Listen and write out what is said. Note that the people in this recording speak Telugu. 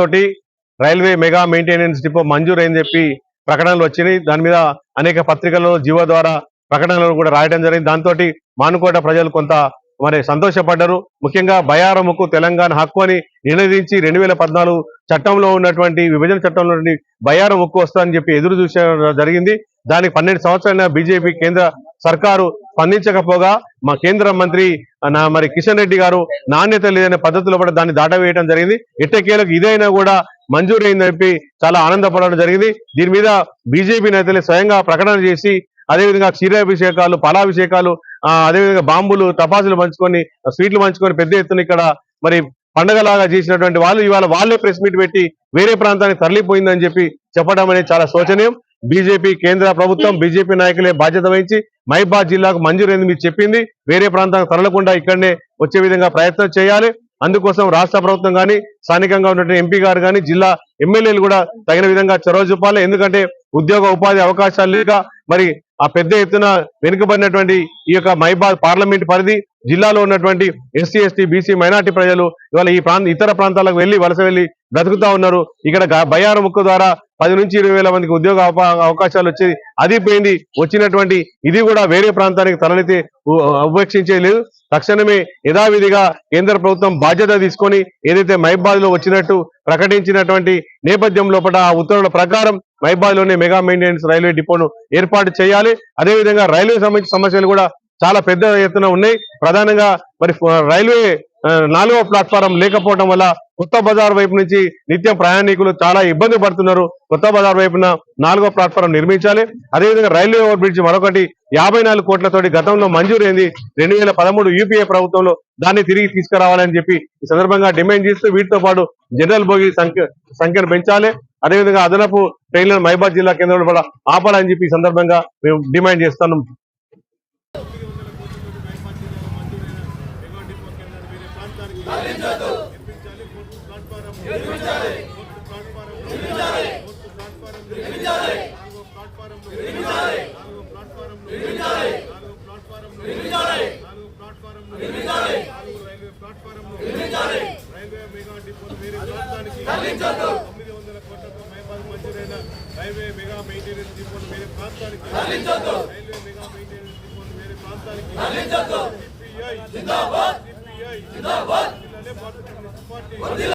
తోటి రైల్వే మెగా మెయింటెనెన్స్ డిపో మంజూరైందని చెప్పి ప్రకటనలు వచ్చినాయి. దాని మీద అనేక పత్రికల్లో జీవో ద్వారా ప్రకటనలు కూడా రాయడం జరిగింది. దాంతో మానుకోట ప్రజలు కొంత మరి సంతోషపడ్డారు. ముఖ్యంగా బయారముకు తెలంగాణ హక్కు అని నినదించి 2014 చట్టంలో ఉన్నటువంటి విభజన చట్టంలో బయారం హక్కు వస్తుందని చెప్పి ఎదురు చూసే జరిగింది. దానికి 12 సంవత్సరాల బీజేపీ కేంద్ర సర్కారు స్పందించకపోగా మా కేంద్ర మంత్రి మరి కిషన్ రెడ్డి గారు నాణ్యత లేదనే పద్ధతిలో కూడా దాన్ని దాటవేయడం జరిగింది. ఎట్టకేలకు ఇదైనా కూడా మంజూరు అయిందని చెప్పి చాలా ఆనందపడడం జరిగింది. దీని మీద బీజేపీ నేతలు స్వయంగా ప్రకటన చేసి అదేవిధంగా క్షీరాభిషేకాలు, ఫలాభిషేకాలు, అదేవిధంగా బాంబులు, టపాసులు పంచుకొని, స్వీట్లు పంచుకొని పెద్ద ఎత్తున ఇక్కడ మరి పండగలాగా చేసినటువంటి వాళ్ళు ఇవాళ వాళ్ళే ప్రెస్ మీట్ పెట్టి వేరే ప్రాంతానికి తరలిపోయిందని చెప్పి చెప్పడం అనేది చాలా శోచనీయం. బీజేపీ కేంద్ర ప్రభుత్వం, బీజేపీ నాయకులే బాధ్యత వహించి మహిబాద్ జిల్లాకు మంజూరైంది మీరు చెప్పింది, వేరే ప్రాంతానికి తరలకుండా ఇక్కడనే వచ్చే విధంగా ప్రయత్నం చేయాలి. అందుకోసం రాష్ట్ర ప్రభుత్వం కానీ, స్థానికంగా ఉన్నటువంటి ఎంపీ గారు కానీ, జిల్లా ఎమ్మెల్యేలు కూడా తగిన విధంగా చొరవ చూపాలి. ఎందుకంటే ఉద్యోగ ఉపాధి అవకాశాలు లేక మరి ఆ పెద్ద ఎత్తున వెనుకబడినటువంటి ఈ యొక్క మహిబాద్ పార్లమెంట్ పరిధి జిల్లాలో ఉన్నటువంటి ఎస్సీ, ఎస్టీ, బీసీ, మైనార్టీ ప్రజలు ఇవాళ ఈ ఇతర ప్రాంతాలకు వలస వెళ్లి బ్రతుకుతా ఉన్నారు. ఇక్కడ బయ్యార ముక్కు ద్వారా 10 నుంచి 20 వేల మందికి ఉద్యోగ అవకాశాలు వచ్చేది, అది పోయింది. వచ్చినటువంటి ఇది కూడా వేరే ప్రాంతానికి తరలితే ఉపేక్షించే లేదు. తక్షణమే యథావిధిగా కేంద్ర ప్రభుత్వం బాధ్యత తీసుకొని ఏదైతే మహిబాద్ లో వచ్చినట్టు ప్రకటించినటువంటి నేపథ్యం లోపల ఆ ఉత్తర్వుల ప్రకారం మహిబాద్ లోనే మెగా మెయింటెనెన్స్ రైల్వే డిపోను ఏర్పాటు చేయాలి. అదేవిధంగా రైల్వే సంబంధించిన సమస్యలు కూడా చాలా పెద్ద ఎత్తున ఉన్నాయి. ప్రధానంగా మరి రైల్వే 4వ ప్లాట్ఫారం లేకపోవడం వల్ల కొత్త బజార్ వైపు నుంచి నిత్యం ప్రయాణికులు చాలా ఇబ్బంది పడుతున్నారు. కొత్త బజార్ వైపున 4వ ప్లాట్ఫారం నిర్మించాలి. అదేవిధంగా రైల్వే ఓవర్ బ్రిడ్జ్ మరొకటి 54 కోట్లతోటి గతంలో మంజూరైంది 2013 యూపీఏ ప్రభుత్వంలో, దాన్ని తిరిగి తీసుకురావాలని చెప్పి ఈ సందర్భంగా డిమాండ్ చేస్తూ వీటితో పాటు జనరల్ బోగి సంఖ్యను పెంచాలి. అదేవిధంగా అదనపు ట్రైన్లను మహిబాద్ జిల్లా కేంద్రంలో కూడా ఆపాలని చెప్పి ఈ సందర్భంగా మేము డిమాండ్ చేస్తున్నాం. రైల్వే మెగా మెయింటెనెన్స్ డిపోను వేరే ప్రాంతానికి జిందాబాద్ జిందాబాద్